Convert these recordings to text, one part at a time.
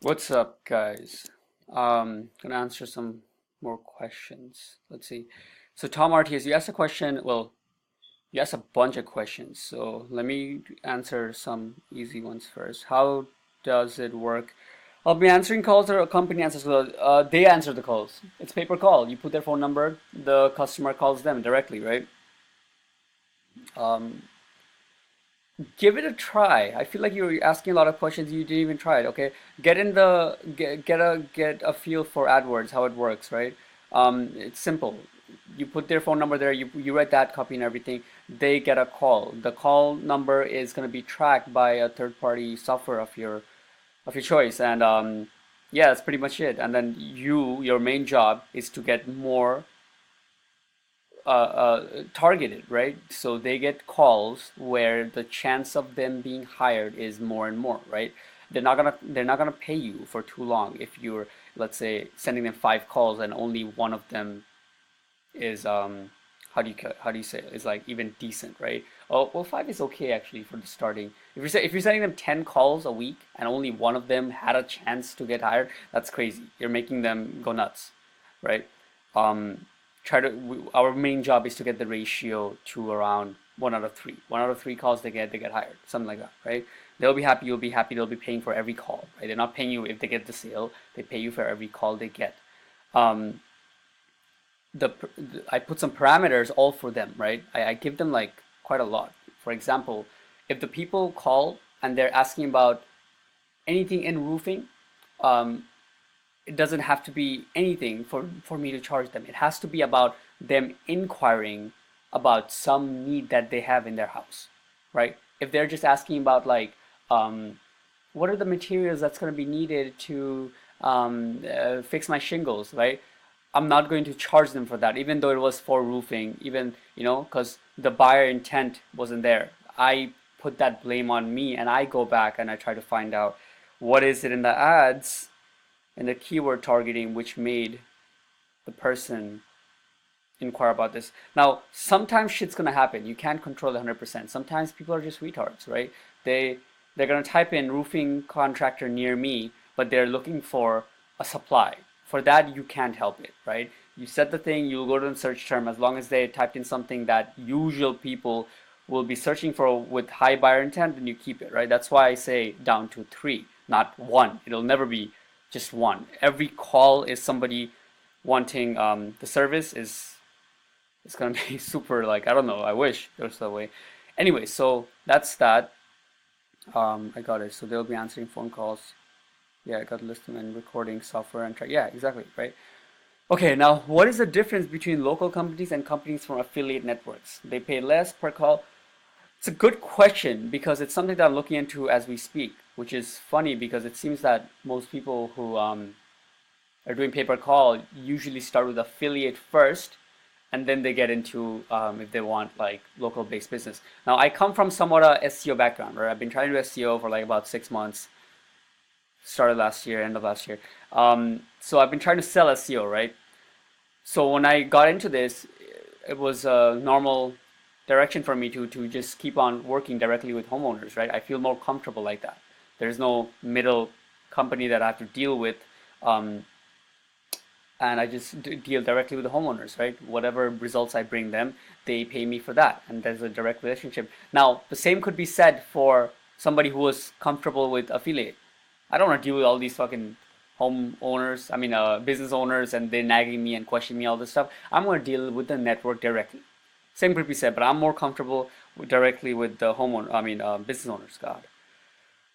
What's up, guys? Gonna answer some more questions. Let's see. So, Tom RTS, you asked a question. Well, you asked a bunch of questions. So, let me answer some easy ones first. How does it work? I'll be answering calls or a company answers calls. They answer the calls. It's pay per call. You put their phone number, the customer calls them directly, right? Um, Give it a try. I feel like you're asking a lot of questions you didn't even try it. Okay, get a feel for AdWords, how it works, right? It's simple. You put their phone number there. You write that copy and everything. They get a call. The call number is going to be tracked by a third party software of your choice, and yeah, that's pretty much it. And then your main job is to get more targeted, right? So they get calls where the chance of them being hired is more and more, right? They're not gonna pay you for too long if you're, let's say, sending them five calls and only one of them is how do you say it? Is like even decent, right? Oh well, five is okay actually for the starting. If you're sending them 10 calls a week and only one of them had a chance to get hired, that's crazy. You're making them go nuts, right? Um, our main job is to get the ratio to around 1 out of 3. 1 out of 3 calls they get hired, something like that, right? They'll be happy, you'll be happy. They'll be paying for every call, right? They're not paying you if they get the sale. They pay you for every call they get. Um, I put some parameters all for them, right? I give them like quite a lot. For example, if the people call and they're asking about anything in roofing, um, it doesn't have to be anything for me to charge them. It has to be about them inquiring about some need that they have in their house, right? If they're just asking about like, what are the materials that's going to be needed to fix my shingles, right? I'm not going to charge them for that, even though it was for roofing, even, because the buyer intent wasn't there. I put that blame on me and I go back and I try to find out what is it in the ads and the keyword targeting which made the person inquire about this. Now, sometimes shit's gonna happen. You can't control it 100%. Sometimes people are just retards, right? They they're gonna type in roofing contractor near me, but they're looking for a supply. For that, you can't help it, right? You set the thing, you'll go to the search term as long as they typed in something that usual people will be searching for with high buyer intent, then you keep it, right? That's why I say down to 3, not 1. It'll never be just 1. Every call is somebody wanting the service is it's gonna be super, like, I don't know. I wish it was that way. Anyway, so that's that. I got it. So they'll be answering phone calls. Yeah, I got listening and recording software and track. Yeah, exactly, right. Okay, now what is the difference between local companies and companies from affiliate networks? They pay less per call. It's a good question because it's something that I'm looking into as we speak, which is funny because it seems that most people who are doing pay per call usually start with affiliate first and then they get into if they want like local based business. Now I come from somewhat a SEO background, right? I've been trying to do SEO for like about 6 months. Started last year, end of last year. So I've been trying to sell SEO, right? So when I got into this, it was a normal direction for me to just keep on working directly with homeowners, right? I feel more comfortable like that. There's no middle company that I have to deal with. Um, and I just deal directly with the homeowners, right? Whatever results I bring them, they pay me for that, and there's a direct relationship. Now, the same could be said for somebody who was comfortable with affiliate. I don't want to deal with all these fucking homeowners, business owners, and they're nagging me and questioning me all this stuff. I'm going to deal with the network directly. Same could be said, but I'm more comfortable directly with the homeowner. Business owners. God.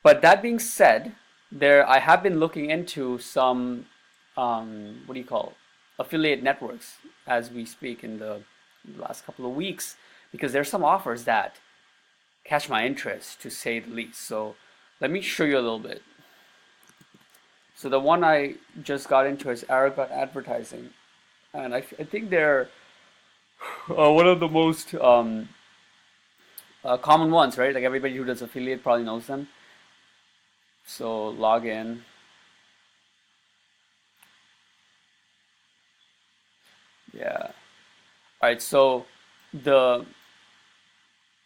But that being said, there I have been looking into some what do you call affiliate networks as we speak in the last couple of weeks because there's some offers that catch my interest to say the least. So let me show you a little bit. So the one I just got into is Aragon Advertising, and I think they're one of the most common ones, right? Like everybody who does affiliate probably knows them. So log in. Yeah. All right. So the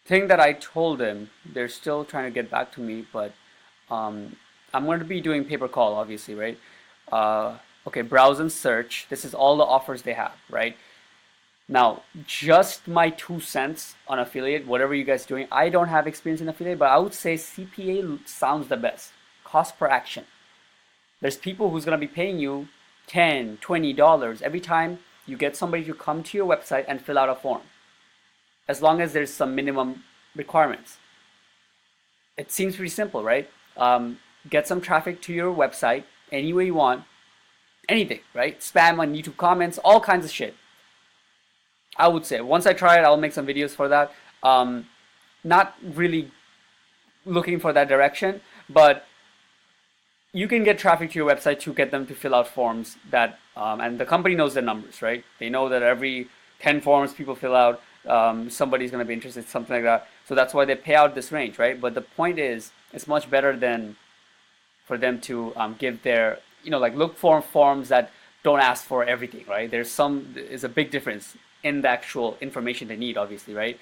thing that I told them, they're still trying to get back to me, but um, I'm going to be doing pay per call, obviously, right? Okay, browse and search. This is all the offers they have, right? Now, just my 2 cents on affiliate, whatever you guys are doing. I don't have experience in affiliate, but I would say CPA sounds the best. Cost per action. There's people who's going to be paying you $10, $20 every time you get somebody to come to your website and fill out a form, as long as there's some minimum requirements. It seems pretty simple, right? Get some traffic to your website any way you want, anything, right? Spam on YouTube comments, all kinds of shit. I would say once I try it, I'll make some videos for that. Not really looking for that direction, but you can get traffic to your website to get them to fill out forms that, and the company knows the numbers, right? They know that every 10 forms people fill out, somebody's going to be interested, something like that. So that's why they pay out this range, right? But the point is, it's much better than for them to give their, like look for forms that don't ask for everything, right? There's a big difference in the actual information they need, obviously, right?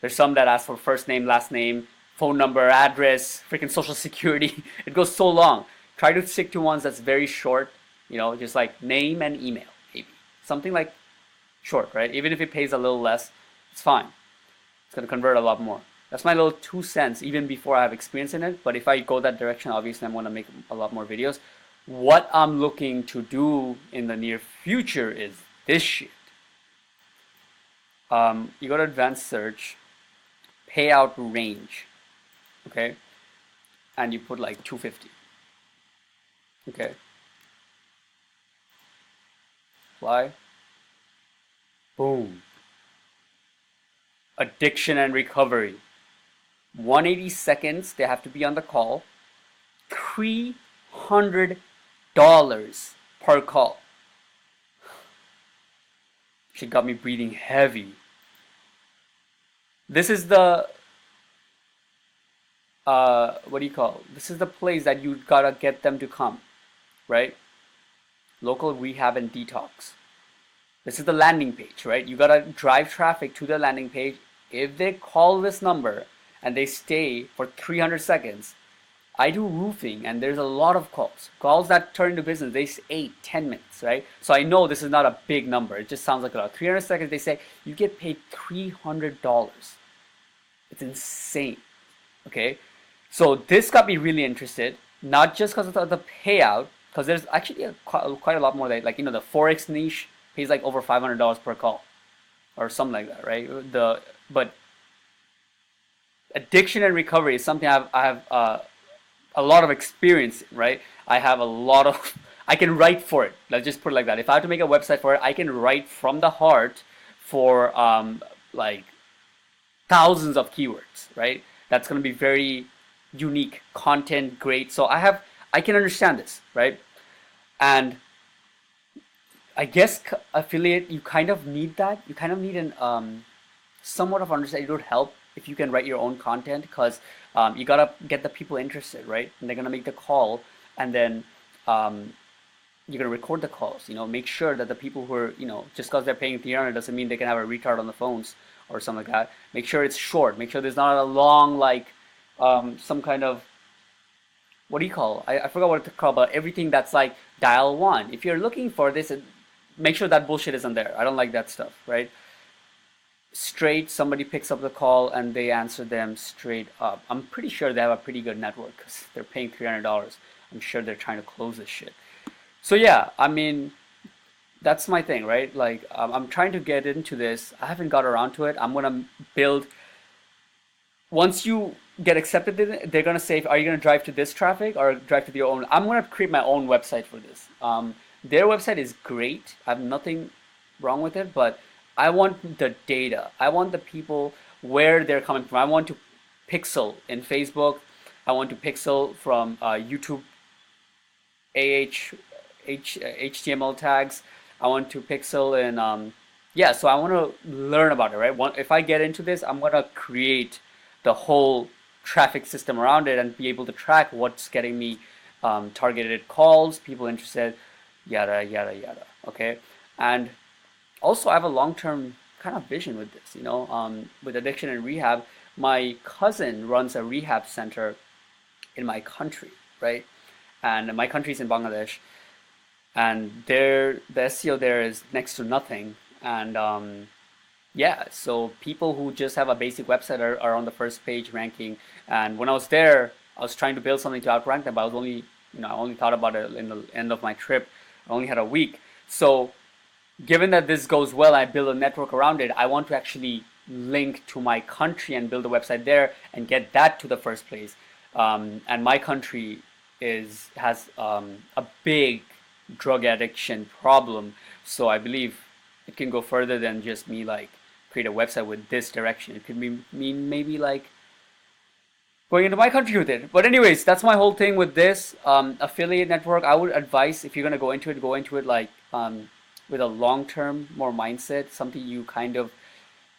There's some that ask for first name, last name, phone number, address, freaking social security. It goes so long. Try to stick to ones that's very short, just like name and email, maybe. Something like short, right? Even if it pays a little less, it's fine. It's going to convert a lot more. That's my little 2 cents, even before I have experience in it. But if I go that direction, obviously I'm going to make a lot more videos. What I'm looking to do in the near future is this shit. You go to advanced search, payout range, okay? And you put like 250. Okay. Apply. Boom. Addiction and recovery. 180 seconds, they have to be on the call. $300 per call. She got me breathing heavy. This is the this is the place that you gotta get them to come, right? Local rehab and detox. This is the landing page, right? You gotta drive traffic to the landing page. If they call this number and they stay for 300 seconds, I do roofing and there's a lot of calls that turn into business. They say 8-10 minutes, right? So I know this is not a big number. It just sounds like a lot. 300 seconds, they say you get paid $300. It's insane. Okay, so this got me really interested, not just because of the payout, because there's actually quite a lot more. Like the Forex niche pays like over $500 per call or something like that, right? But addiction and recovery is something I have a lot of experience in, right? I have a lot of, I can write for it. Let's just put it like that. If I have to make a website for it, I can write from the heart for like thousands of keywords, right? That's going to be very unique content, great. So I can understand this, right? And I guess affiliate, you kind of need that. You kind of need an somewhat of understanding. It would help if you can write your own content, because you gotta get the people interested, right? And they're gonna make the call, and then you're gonna record the calls. Make sure that the people who are, just because they're paying 300 doesn't mean they can have a retard on the phones or something like that. Make sure it's short. Make sure there's not a long some kind of, what do you call? I forgot what it's called, but everything that's like dial one. If you're looking for this, make sure that bullshit isn't there. I don't like that stuff, right? Straight, somebody picks up the call and they answer them straight up. I'm pretty sure they have a pretty good network because they're paying $300. I'm sure they're trying to close this shit. So yeah, I mean, that's my thing, right? Like, I'm trying to get into this. I haven't got around to it. I'm gonna build. Once you get accepted, they're gonna say, are you gonna drive to this traffic or drive to your own? I'm gonna create my own website for this. Their website is great. I have nothing wrong with it, but I want the data. I want the people where they're coming from. I want to pixel in Facebook. I want to pixel from YouTube, HTML tags. I want to pixel in, yeah, so I want to learn about it, right? If I get into this, I'm going to create the whole traffic system around it and be able to track what's getting me targeted calls, people interested, yada, yada, yada, okay? And also, I have a long-term kind of vision with this, with addiction and rehab. My cousin runs a rehab center in my country, right? and my country's in Bangladesh, and there the SEO there is next to nothing. And yeah, so people who just have a basic website are on the first page ranking. And when I was there, I was trying to build something to outrank them, but I was only, I only thought about it in the end of my trip. I only had a week. So given that this goes well, I build a network around it. I want to actually link to my country and build a website there and get that to the first place. And my country has a big drug addiction problem. So I believe it can go further than just me like create a website with this direction. It could mean maybe like going into my country with it. But anyways, that's my whole thing with this affiliate network. I would advise, if you're gonna go into it like with a long-term more mindset, something you kind of,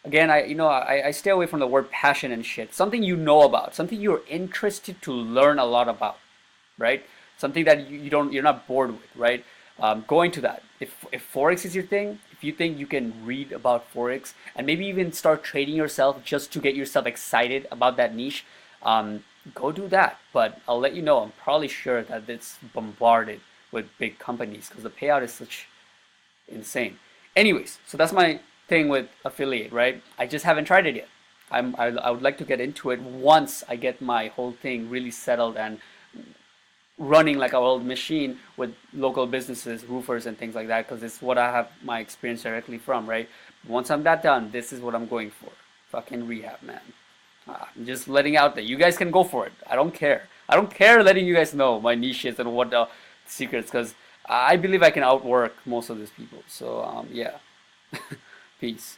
again, I stay away from the word passion and shit. Something you know about, something you're interested to learn a lot about, right? Something that you're not bored with, right? Go into that. If Forex is your thing, if you think you can read about Forex and maybe even start trading yourself just to get yourself excited about that niche, go do that. But I'll let you know, I'm probably sure that it's bombarded with big companies because the payout is such insane. Anyways, so that's my thing with affiliate, right? I just haven't tried it yet. I would like to get into it once I get my whole thing really settled and running like a old machine with local businesses, roofers and things like that, because it's what I have my experience directly from, right? Once I'm that done, this is what I'm going for. Fucking rehab, man. I'm just letting out that you guys can go for it. I don't care. I don't care letting you guys know my niches and what the secrets, because I believe I can outwork most of these people. So yeah, peace.